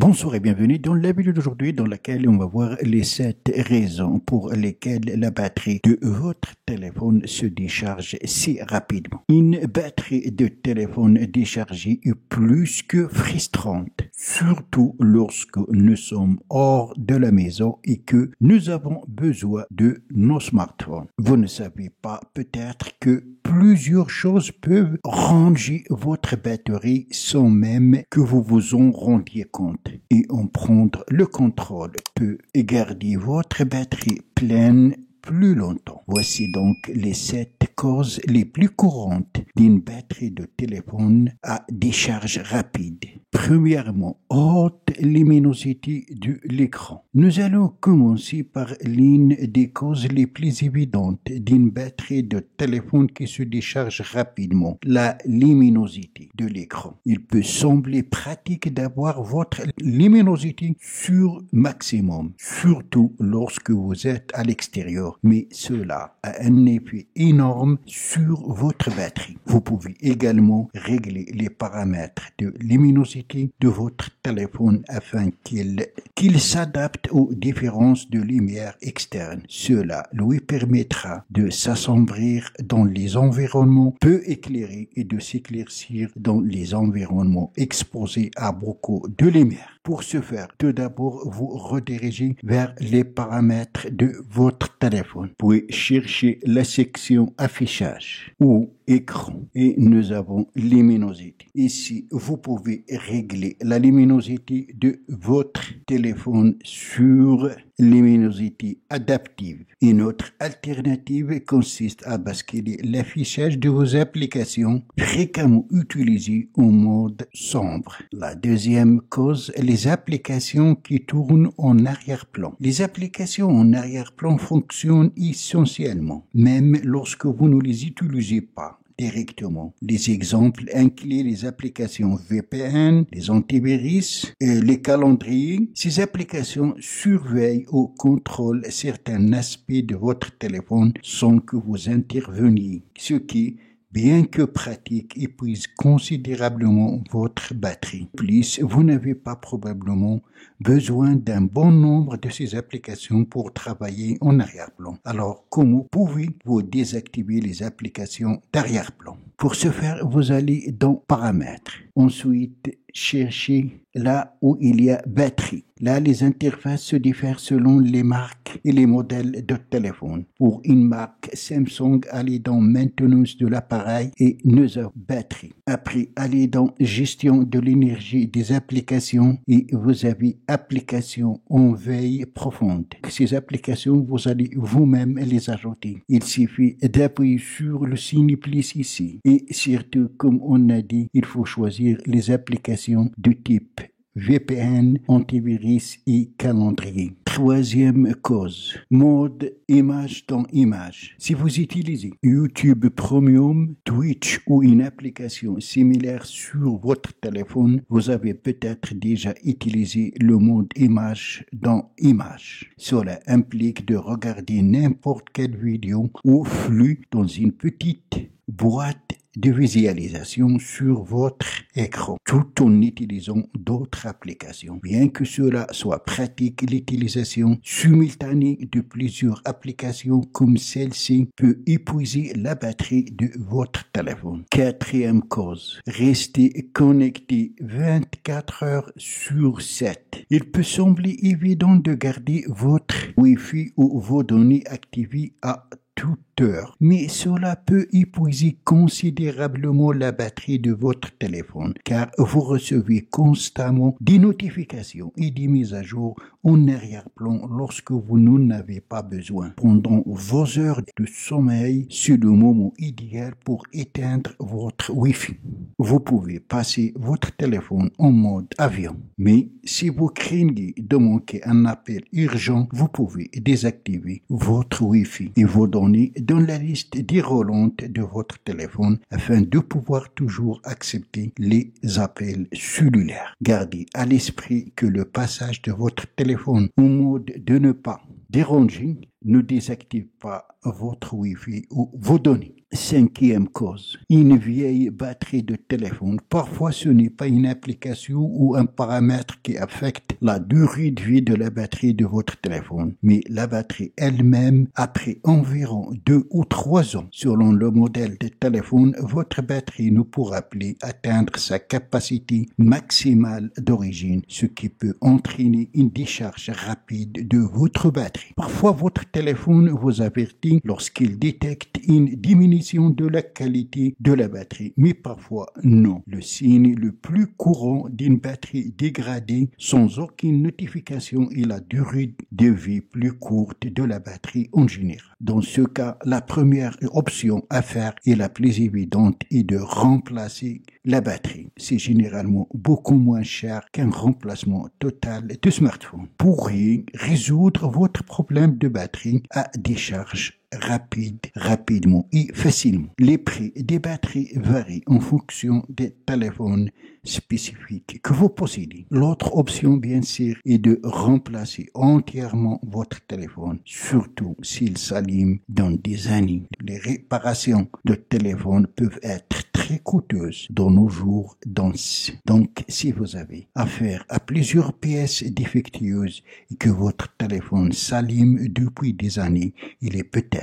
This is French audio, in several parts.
Bonsoir et bienvenue dans la vidéo d'aujourd'hui dans laquelle on va voir les 7 raisons pour lesquelles la batterie de votre téléphone se décharge si rapidement. Une batterie de téléphone déchargée est plus que frustrante, surtout lorsque nous sommes hors de la maison et que nous avons besoin de nos smartphones. Vous ne savez pas peut-être que plusieurs choses peuvent ranger votre batterie sans même que vous vous en rendiez compte. Et en prendre le contrôle peut garder votre batterie pleine plus longtemps. Voici donc les 7 causes les plus courantes d'une batterie de téléphone à décharge rapide. Premièrement, haute luminosité de l'écran. Nous allons commencer par l'une des causes les plus évidentes d'une batterie de téléphone qui se décharge rapidement, la luminosité de l'écran. Il peut sembler pratique d'avoir votre luminosité sur maximum, surtout lorsque vous êtes à l'extérieur, mais cela a un effet énorme sur votre batterie. Vous pouvez également régler les paramètres de luminosité de votre téléphone afin qu'il s'adapte aux différences de lumière externe. Cela lui permettra de s'assombrir dans les environnements peu éclairés et de s'éclaircir dans les environnements exposés à beaucoup de lumière. Pour ce faire, tout d'abord, vous redirigez vers les paramètres de votre téléphone. Vous pouvez chercher la section affichage ou écran et nous avons luminosité. Ici, vous pouvez régler la luminosité de votre téléphone sur luminosité adaptive. Une autre alternative consiste à basculer l'affichage de vos applications fréquemment utilisées en mode sombre. La deuxième cause, les applications qui tournent en arrière-plan. Les applications en arrière-plan fonctionnent essentiellement, même lorsque vous ne les utilisez pas directement. Les exemples incluent les applications VPN, les antivirus, les calendriers. Ces applications surveillent ou contrôlent certains aspects de votre téléphone sans que vous interveniez, ce qui, bien que pratique, épuise considérablement votre batterie. De plus, vous n'avez pas probablement besoin d'un bon nombre de ces applications pour travailler en arrière-plan. Alors, comment pouvez-vous désactiver les applications d'arrière-plan? Pour ce faire, vous allez dans Paramètres. Ensuite, cherchez là où il y a batterie. Là, les interfaces se diffèrent selon les marques et les modèles de téléphone. Pour une marque Samsung, allez dans Maintenance de l'appareil et User Batterie. Après, allez dans Gestion de l'énergie des applications et vous avez Applications en veille profonde. Ces applications, vous allez vous-même les ajouter. Il suffit d'appuyer sur le signe plus ici. Et surtout, comme on a dit, il faut choisir les applications du type VPN, antivirus et calendrier. Troisième cause, mode image dans image. Si vous utilisez YouTube Premium, Twitch ou une application similaire sur votre téléphone, vous avez peut-être déjà utilisé le mode image dans image. Cela implique de regarder n'importe quelle vidéo ou flux dans une petite boîte de visualisation sur votre écran, tout en utilisant d'autres applications. Bien que cela soit pratique, l'utilisation simultanée de plusieurs applications comme celle-ci peut épuiser la batterie de votre téléphone. Quatrième cause, restez connecté 24 heures sur 7. Il peut sembler évident de garder votre Wi-Fi ou vos données activées à toute heure, mais cela peut épuiser considérablement la batterie de votre téléphone car vous recevez constamment des notifications et des mises à jour en arrière-plan lorsque vous n'en avez pas besoin. Pendant vos heures de sommeil, c'est le moment idéal pour éteindre votre Wi-Fi. Vous pouvez passer votre téléphone en mode avion, mais si vous craignez de manquer un appel urgent, vous pouvez désactiver votre Wi-Fi et vos données dans la liste déroulante de votre téléphone afin de pouvoir toujours accepter les appels cellulaires. Gardez à l'esprit que le passage de votre téléphone en mode de ne pas déranger ne désactive pas votre Wi-Fi ou vos données. Cinquième cause, une vieille batterie de téléphone. Parfois, ce n'est pas une application ou un paramètre qui affecte la durée de vie de la batterie de votre téléphone, mais la batterie elle-même, après environ 2 ou 3 ans, selon le modèle de téléphone, votre batterie ne pourra plus atteindre sa capacité maximale d'origine, ce qui peut entraîner une décharge rapide de votre batterie. Parfois, votre téléphone vous avertit lorsqu'il détecte une diminution de la qualité de la batterie, mais parfois non. Le signe le plus courant d'une batterie dégradée sans aucune notification est la durée de vie plus courte de la batterie en général. Dans ce cas, la première option à faire et la plus évidente est de remplacer la batterie. C'est généralement beaucoup moins cher qu'un remplacement total de smartphone. Pour résoudre votre problème de batterie à décharge rapidement et facilement. Les prix des batteries varient en fonction des téléphones spécifiques que vous possédez. L'autre option, bien sûr, est de remplacer entièrement votre téléphone, surtout s'il s'allume dans des années. Les réparations de téléphone peuvent être très coûteuses dans nos jours. Donc, si vous avez affaire à plusieurs pièces défectueuses et que votre téléphone s'allume depuis des années, il est peut-être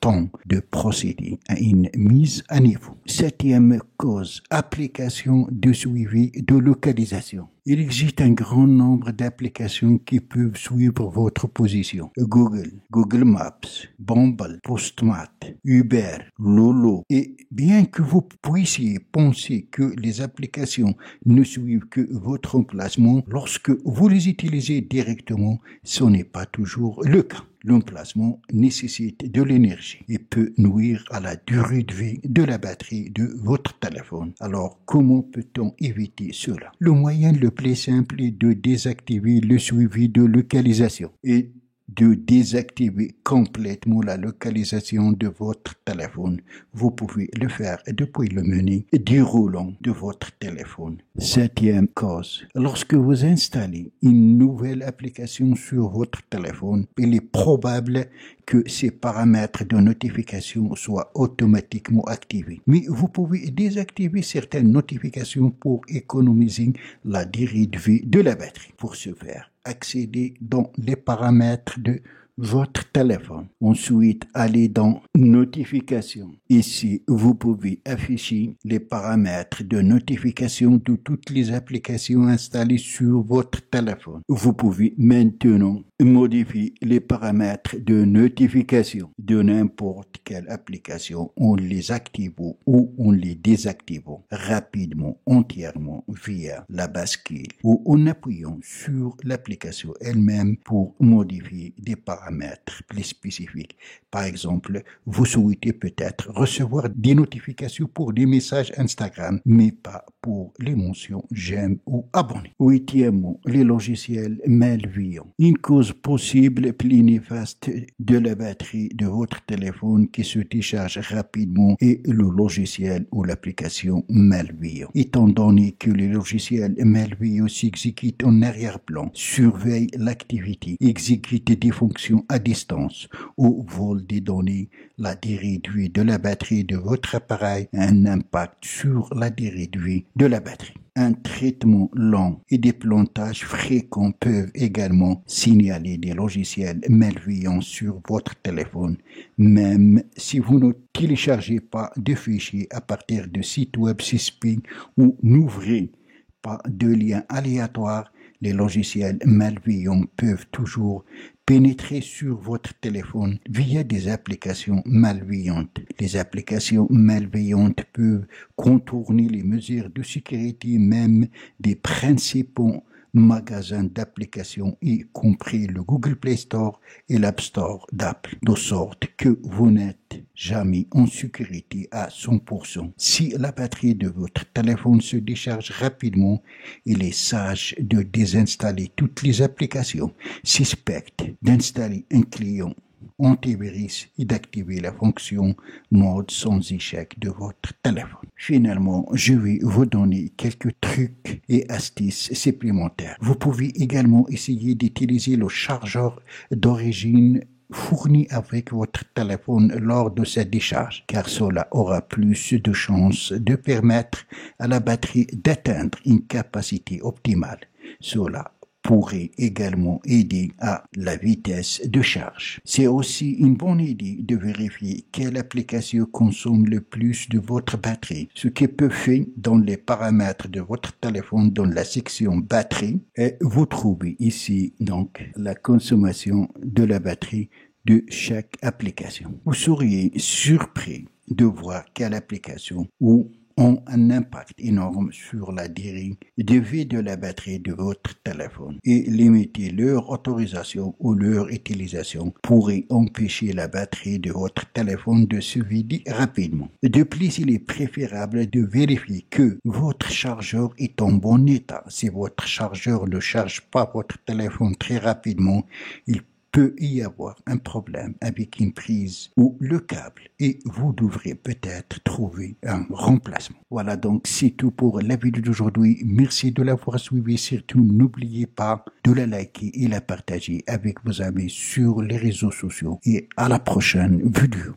temps de procéder à une mise à niveau. Septième cause, application de suivi de localisation. Il existe un grand nombre d'applications qui peuvent suivre votre position. Google Maps, Bumble, Postmat, Uber, Lolo. Et bien que vous puissiez penser que les applications ne suivent que votre emplacement, lorsque vous les utilisez directement, ce n'est pas toujours le cas. L'emplacement nécessite de l'énergie et peut nuire à la durée de vie de la batterie de votre téléphone. Alors, comment peut-on éviter cela? Le moyen le plus simple est de désactiver le suivi de localisation et de désactiver complètement la localisation de votre téléphone. Vous pouvez le faire depuis le menu déroulant de votre téléphone. Septième cause, lorsque vous installez une nouvelle application sur votre téléphone, il est probable que ces paramètres de notification soient automatiquement activés. Mais vous pouvez désactiver certaines notifications pour économiser la durée de vie de la batterie. Pour ce faire, accédez dans les paramètres de votre téléphone. Ensuite, allez dans Notifications. Ici, vous pouvez afficher les paramètres de notification de toutes les applications installées sur votre téléphone. Vous pouvez maintenant modifier les paramètres de notification de n'importe quelle application en les activant ou en les désactivant rapidement, entièrement via la bascule ou en appuyant sur l'application elle-même pour modifier des paramètres plus spécifiques. Par exemple, vous souhaitez peut-être recevoir des notifications pour des messages Instagram, mais pas pour les mentions j'aime ou abonné. Huitièmement, les logiciels malveillants. Une cause possible plus néfaste de la batterie de votre téléphone qui se décharge rapidement est le logiciel ou l'application malveillant. Étant donné que les logiciels malveillants s'exécutent en arrière-plan, surveillent l'activité, exécutent des fonctions à distance ou volent des données, la durée de vie de la batterie de votre appareil a un impact sur la durée de vie de la batterie. Un traitement lent et des plantages fréquents peuvent également signaler des logiciels malveillants sur votre téléphone, même si vous ne téléchargez pas de fichiers à partir de sites web suspects ou n'ouvrez pas de liens aléatoires. Les logiciels malveillants peuvent toujours pénétrer sur votre téléphone via des applications malveillantes. Les applications malveillantes peuvent contourner les mesures de sécurité même des principaux magasins d'applications, y compris le Google Play Store et l'App Store d'Apple, de sorte que vous n'êtes jamais en sécurité à 100%. Si la batterie de votre téléphone se décharge rapidement, il est sage de désinstaller toutes les applications suspectes, d'installer un client antivirus et d'activer la fonction mode sans échec de votre téléphone. Finalement, je vais vous donner quelques trucs et astuces supplémentaires. Vous pouvez également essayer d'utiliser le chargeur d'origine fourni avec votre téléphone lors de sa décharge, car cela aura plus de chances de permettre à la batterie d'atteindre une capacité optimale. Cela pourrait également aider à la vitesse de charge. C'est aussi une bonne idée de vérifier quelle application consomme le plus de votre batterie, ce qui peut faire dans les paramètres de votre téléphone dans la section batterie et vous trouvez ici donc la consommation de la batterie de chaque application. Vous seriez surpris de voir quelle application ou ont un impact énorme sur la durée de vie de la batterie de votre téléphone et limiter leur autorisation ou leur utilisation pourrait empêcher la batterie de votre téléphone de se vider rapidement. De plus, il est préférable de vérifier que votre chargeur est en bon état. Si votre chargeur ne charge pas votre téléphone très rapidement, il peut y avoir un problème avec une prise ou le câble et vous devrez peut-être trouver un remplacement. Voilà donc c'est tout pour la vidéo d'aujourd'hui. Merci de l'avoir suivi. Surtout n'oubliez pas de la liker et la partager avec vos amis sur les réseaux sociaux et à la prochaine vidéo.